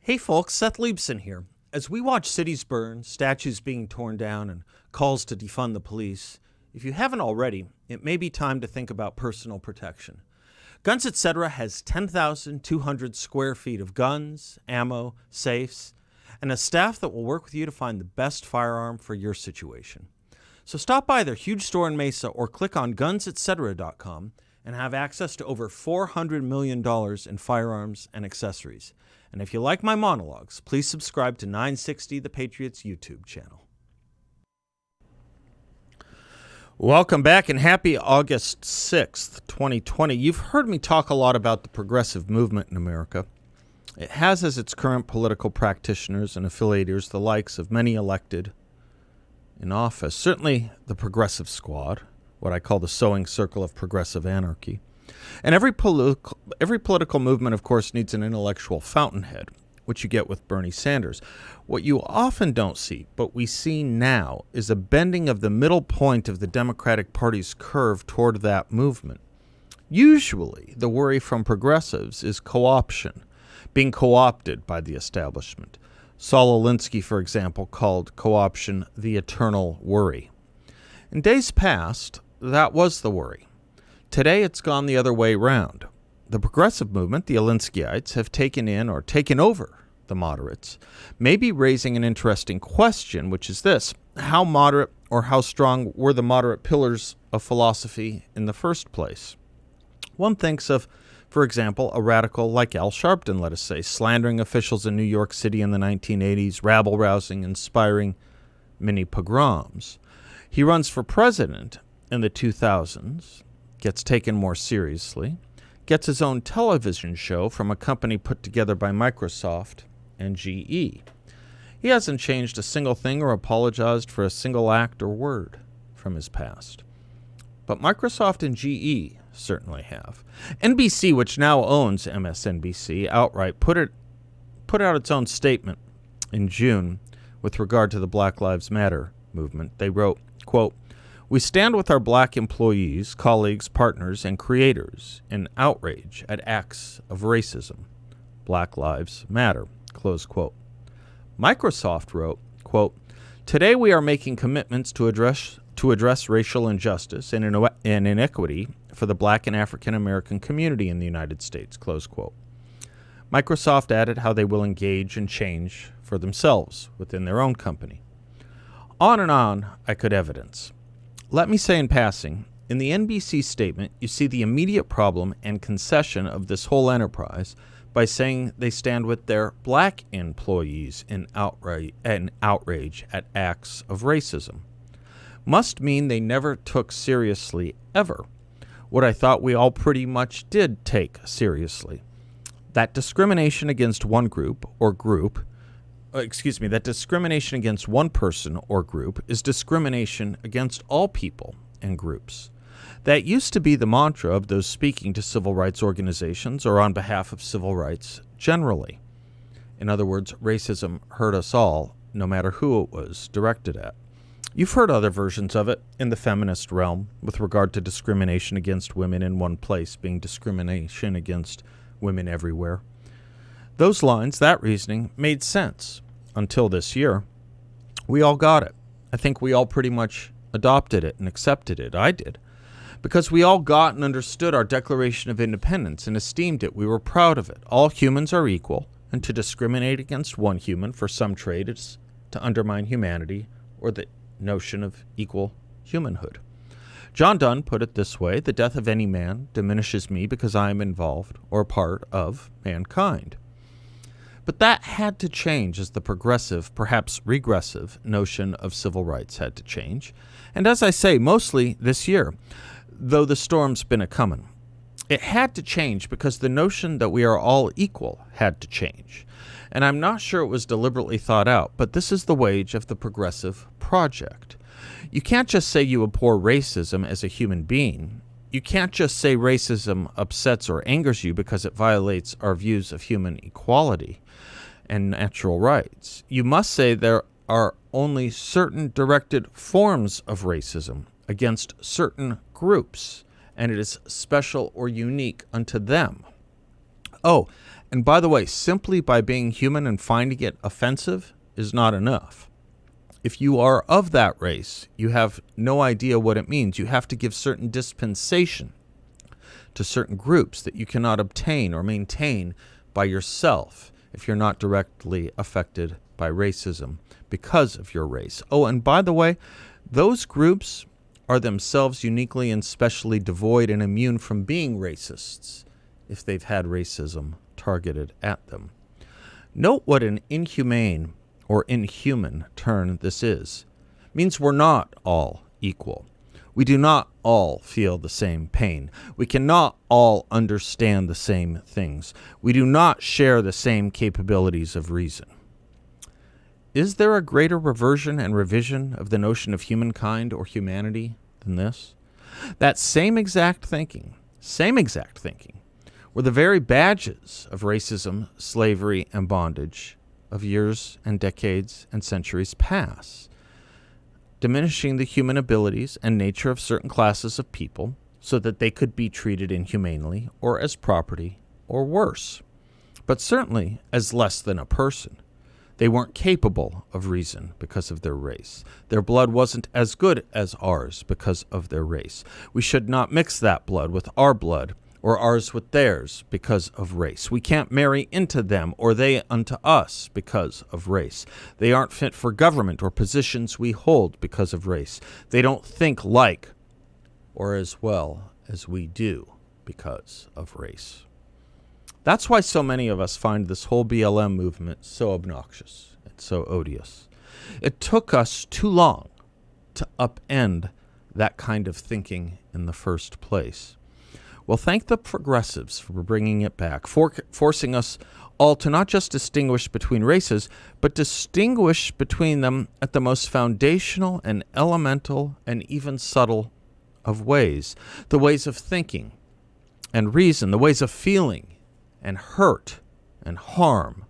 Hey folks, Seth Liebson here. As we watch cities burn, statues being torn down, and calls to defund the police, if you haven't already, it may be time to think about personal protection. Guns Etc. has 10,200 square feet of guns, ammo, safes, and a staff that will work with you to find the best firearm for your situation. So stop by their huge store in Mesa or click on gunsetcetera.com and have access to over $400 million in firearms and accessories. And if you like my monologues, please subscribe to 960 The Patriots YouTube channel. Welcome back and happy August 6th, 2020. You've heard me talk a lot about the progressive movement in America. It has as its current political practitioners and affiliators the likes of many elected in office. Certainly the Progressive Squad, what I call the sewing circle of progressive anarchy. And every political movement, of course, needs an intellectual fountainhead, which you get with Bernie Sanders. What you often don't see, but we see now, is a bending of the middle point of the Democratic Party's curve toward that movement. Usually, the worry from progressives is co-option, being co-opted by the establishment. Saul Alinsky, for example, called co-option the eternal worry. In days past, that was the worry. Today, it's gone the other way round. The progressive movement, the Alinskyites, have taken in or taken over the moderates, maybe raising an interesting question, which is this: how moderate or how strong were the moderate pillars of philosophy in the first place? One thinks of, for example, a radical like Al Sharpton, let us say, slandering officials in New York City in the 1980s, rabble-rousing, inspiring mini pogroms. He runs for president in the 2000s, gets taken more seriously, gets his own television show from a company put together by Microsoft and GE. He hasn't changed a single thing or apologized for a single act or word from his past. But Microsoft and GE certainly have. NBC, which now owns MSNBC outright, put out its own statement in June with regard to the Black Lives Matter movement. They wrote, quote, "We stand with our black employees, colleagues, partners, and creators in outrage at acts of racism. Black Lives Matter," close quote. Microsoft wrote, quote, "Today we are making commitments to address racial injustice and inequity for the black and African American community in the United States," close quote. Microsoft added how they will engage and change for themselves within their own company. On and on I could evidence. Let me say in passing, in the NBC statement, you see the immediate problem and concession of this whole enterprise by saying they stand with their black employees in outrage at acts of racism. Must mean they never took seriously, ever, what I thought we all pretty much did take seriously. That discrimination against one that discrimination against one person or group is discrimination against all people and groups. That used to be the mantra of those speaking to civil rights organizations or on behalf of civil rights generally. In other words, racism hurt us all, no matter who it was directed at. You've heard other versions of it in the feminist realm with regard to discrimination against women in one place being discrimination against women everywhere. Those lines, that reasoning, made sense until this year. We all got it. I think we all pretty much adopted it and accepted it. I did. Because we all got and understood our Declaration of Independence and esteemed it. We were proud of it. All humans are equal, and to discriminate against one human for some trait is to undermine humanity or the notion of equal humanhood. John Donne put it this way: the death of any man diminishes me because I am involved or part of mankind. But that had to change as the progressive, perhaps regressive, notion of civil rights had to change. And as I say, mostly this year, though the storm's been a-comin'. It had to change because the notion that we are all equal had to change. And I'm not sure it was deliberately thought out, but this is the wage of the progressive project. You can't just say you abhor racism as a human being. You can't just say racism upsets or angers you because it violates our views of human equality and natural rights. You must say there are only certain directed forms of racism against certain groups, and it is special or unique unto them. Oh, And by the way, simply by being human and finding it offensive is not enough. If you are of that race, you have no idea what it means. You have to give certain dispensation to certain groups that you cannot obtain or maintain by yourself if you're not directly affected by racism because of your race. Oh, and by the way, those groups are themselves uniquely and specially devoid and immune from being racists if they've had racism targeted at them. Note what an inhumane or inhuman turn this is. It means we're not all equal. We do not all feel the same pain. We cannot all understand the same things. We do not share the same capabilities of reason. Is there a greater reversion and revision of the notion of humankind or humanity than this? That same exact thinking, were the very badges of racism, slavery, and bondage of years and decades and centuries past, diminishing the human abilities and nature of certain classes of people so that they could be treated inhumanely or as property or worse, but certainly as less than a person. They weren't capable of reason because of their race. Their blood wasn't as good as ours because of their race. We should not mix that blood with our blood or ours with theirs because of race. We can't marry into them or they unto us because of race. They aren't fit for government or positions we hold because of race. They don't think like or as well as we do because of race. That's why so many of us find this whole BLM movement so obnoxious and so odious. It took us too long to upend that kind of thinking in the first place. Well, thank the progressives for bringing it back, forcing us all to not just distinguish between races, but distinguish between them at the most foundational and elemental and even subtle of ways. The ways of thinking and reason, the ways of feeling and hurt and harm.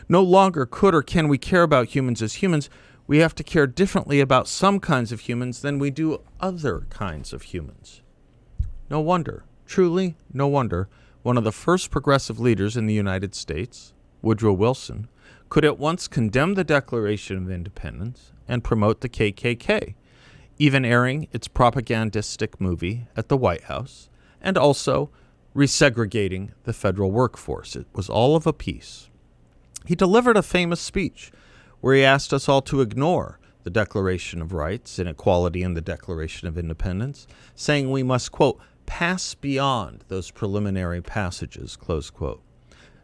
No longer could or can we care about humans as humans. We have to care differently about some kinds of humans than we do other kinds of humans. No wonder, truly no wonder, one of the first progressive leaders in the United States, Woodrow Wilson, could at once condemn the Declaration of Independence and promote the KKK, even airing its propagandistic movie at the White House, and also resegregating the federal workforce. It was all of a piece. He delivered a famous speech where he asked us all to ignore the Declaration of Rights and Equality and the Declaration of Independence, saying we must, quote, pass beyond those preliminary passages, close quote,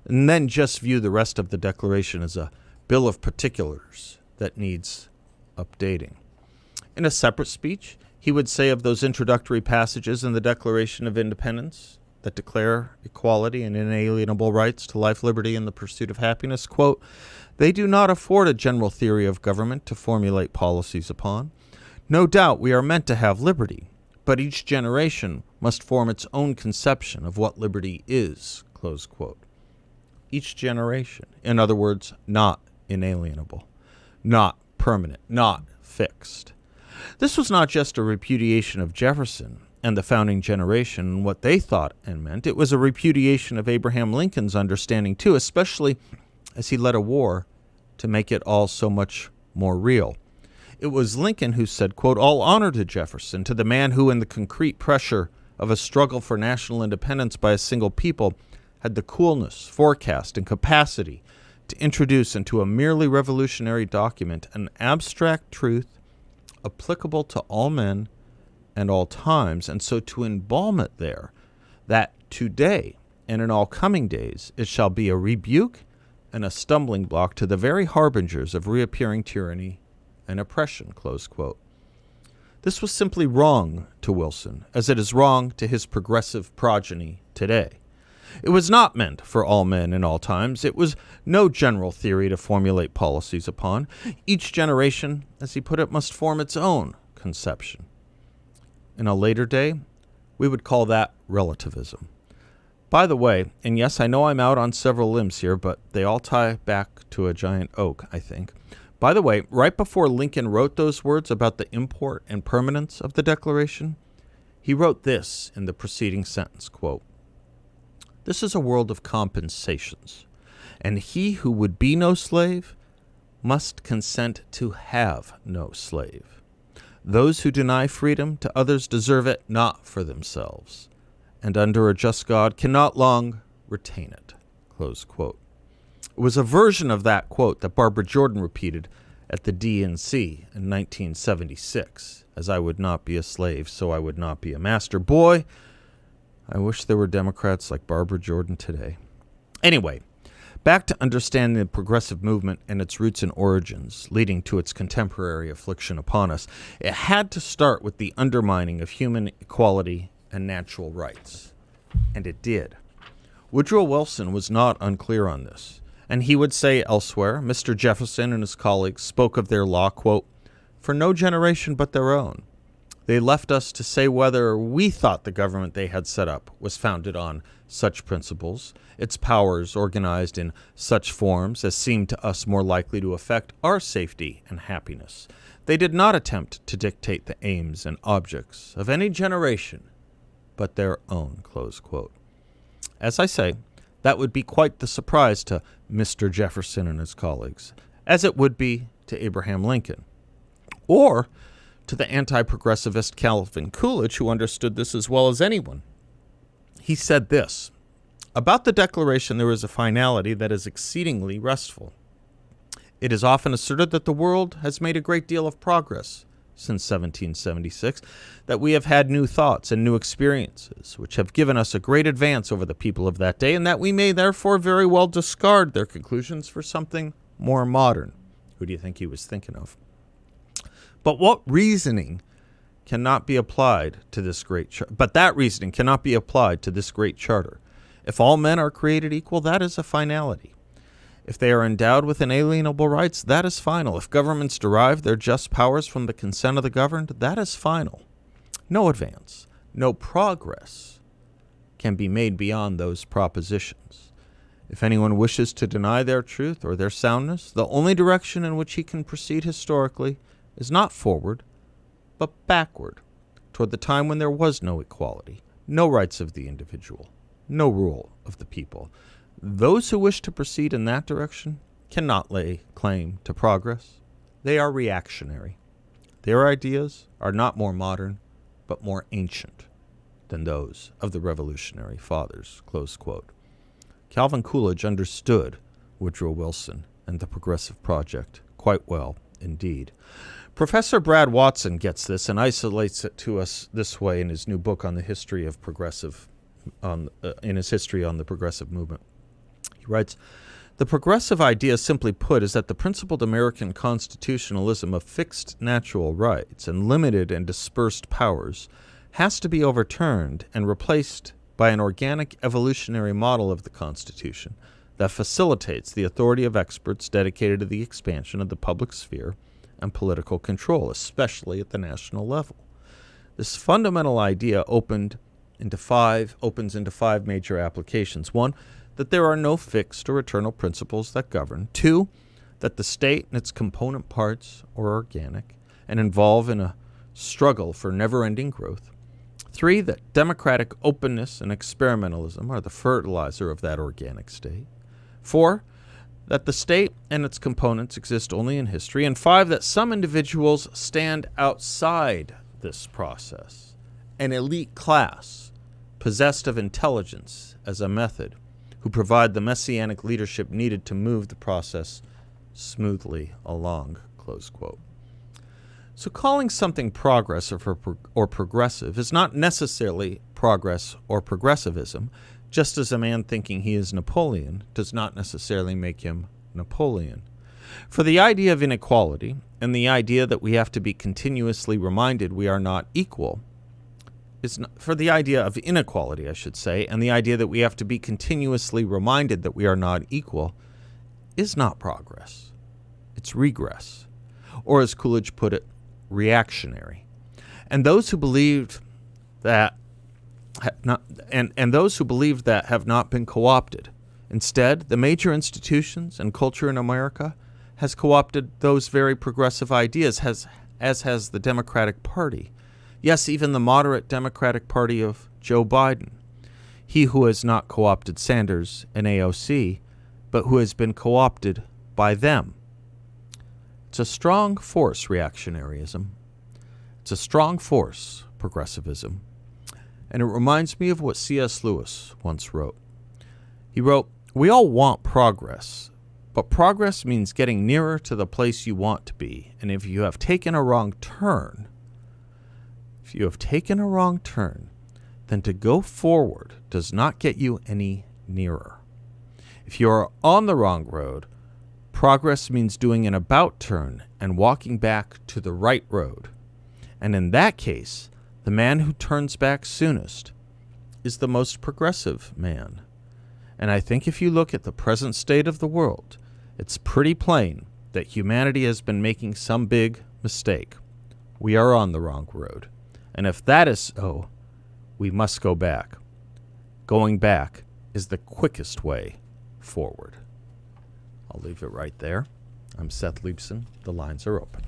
and then just view the rest of the Declaration as a bill of particulars that needs updating. In a separate speech, he would say of those introductory passages in the Declaration of Independence that declare equality and inalienable rights to life, liberty, and the pursuit of happiness, quote, they do not afford a general theory of government to formulate policies upon. No doubt we are meant to have liberty, but each generation must form its own conception of what liberty is, close quote. Each generation, in other words, not inalienable, not permanent, not fixed. This was not just a repudiation of Jefferson and the founding generation and what they thought and meant. It was a repudiation of Abraham Lincoln's understanding, too, especially as he led a war to make it all so much more real. It was Lincoln who said, quote, all honor to Jefferson, to the man who, in the concrete pressure of a struggle for national independence by a single people, had the coolness, forecast, and capacity to introduce into a merely revolutionary document an abstract truth applicable to all men and all times, and so to embalm it there, that today and in all coming days it shall be a rebuke and a stumbling block to the very harbingers of reappearing tyranny and oppression, close quote. This was simply wrong to Wilson, as it is wrong to his progressive progeny today. It was not meant for all men in all times. It was no general theory to formulate policies upon. Each generation, as he put it, must form its own conception. In a later day, we would call that relativism. By the way, and yes, I know I'm out on several limbs here, but they all tie back to a giant oak, I think. By the way, right before Lincoln wrote those words about the import and permanence of the Declaration, he wrote this in the preceding sentence, quote, This is a world of compensations, and he who would be no slave must consent to have no slave. Those who deny freedom to others deserve it not for themselves, and under a just God cannot long retain it." Close quote. It was a version of that quote that Barbara Jordan repeated at the DNC in 1976, "As I would not be a slave, so I would not be a master." Boy, I wish there were Democrats like Barbara Jordan today. Anyway, back to understanding the progressive movement and its roots and origins, leading to its contemporary affliction upon us. It had to start with the undermining of human equality and natural rights. And it did. Woodrow Wilson was not unclear on this. And he would say elsewhere, Mr. Jefferson and his colleagues spoke of their law, quote, "for no generation but their own. They left us to say whether we thought the government they had set up was founded on such principles, its powers organized in such forms as seemed to us more likely to affect our safety and happiness. They did not attempt to dictate the aims and objects of any generation but their own," close quote. As I say, that would be quite the surprise to Mr. Jefferson and his colleagues, as it would be to Abraham Lincoln, or to the anti-progressivist Calvin Coolidge, who understood this as well as anyone. He said this, "About the Declaration there is a finality that is exceedingly restful. It is often asserted that the world has made a great deal of progress since 1776, that we have had new thoughts and new experiences, which have given us a great advance over the people of that day, and that we may therefore very well discard their conclusions for something more modern." Who do you think he was thinking of? But what reasoning cannot be applied to this great but that reasoning cannot be applied to this great charter. If all men are created equal, that is a finality. If they are endowed with inalienable rights, that is final. If governments derive their just powers from the consent of the governed, that is final. No advance, no progress can be made beyond those propositions. If anyone wishes to deny their truth or their soundness, the only direction in which he can proceed historically is not forward, but backward, toward the time when there was no equality, no rights of the individual, no rule of the people. Those who wish to proceed in that direction cannot lay claim to progress. They are reactionary. Their ideas are not more modern, but more ancient than those of the Revolutionary Fathers." Close quote. Calvin Coolidge understood Woodrow Wilson and the Progressive Project quite well indeed. Professor Brad Watson gets this and isolates it to us this way in his new book on the history of in his history on the progressive movement. He writes, "The progressive idea, simply put, is that the principled American constitutionalism of fixed natural rights and limited and dispersed powers has to be overturned and replaced by an organic evolutionary model of the Constitution that facilitates the authority of experts dedicated to the expansion of the public sphere and political control, especially at the national level. This fundamental idea opens into five major applications. One, that there are no fixed or eternal principles that govern. Two, that the state and its component parts are organic and involve in a struggle for never-ending growth. Three, that democratic openness and experimentalism are the fertilizer of that organic state. Four, that the state and its components exist only in history. And five, that some individuals stand outside this process, an elite class possessed of intelligence as a method, who provide the messianic leadership needed to move the process smoothly along." Close quote. So calling something progress or progressive is not necessarily progress or progressivism, just as a man thinking he is Napoleon does not necessarily make him Napoleon. For the idea of inequality and the idea that we have to be continuously reminded we are not equal for the idea of inequality, I should say, and the idea that we have to be continuously reminded that we are not equal is not progress. It's regress, or as Coolidge put it, reactionary. And those who believed that have not been co-opted. Instead, the major institutions and culture in America has co-opted those very progressive ideas, as has the Democratic Party. Yes, even the moderate Democratic Party of Joe Biden. he who has not co-opted Sanders and AOC, but who has been co-opted by them. It's a strong force, reactionaryism. It's a strong force, progressivism. And it reminds me of what C.S. Lewis once wrote. He wrote, "We all want progress, but progress means getting nearer to the place you want to be. And if you have taken a wrong turn, then to go forward does not get you any nearer. If you are on the wrong road, progress means doing an about turn and walking back to the right road. And in that case, the man who turns back soonest is the most progressive man." And I think if you look at the present state of the world, it's pretty plain that humanity has been making some big mistake. We are on the wrong road. And if that is so, we must go back. Going back is the quickest way forward. I'll leave it right there. I'm Seth Leibson. The lines are open.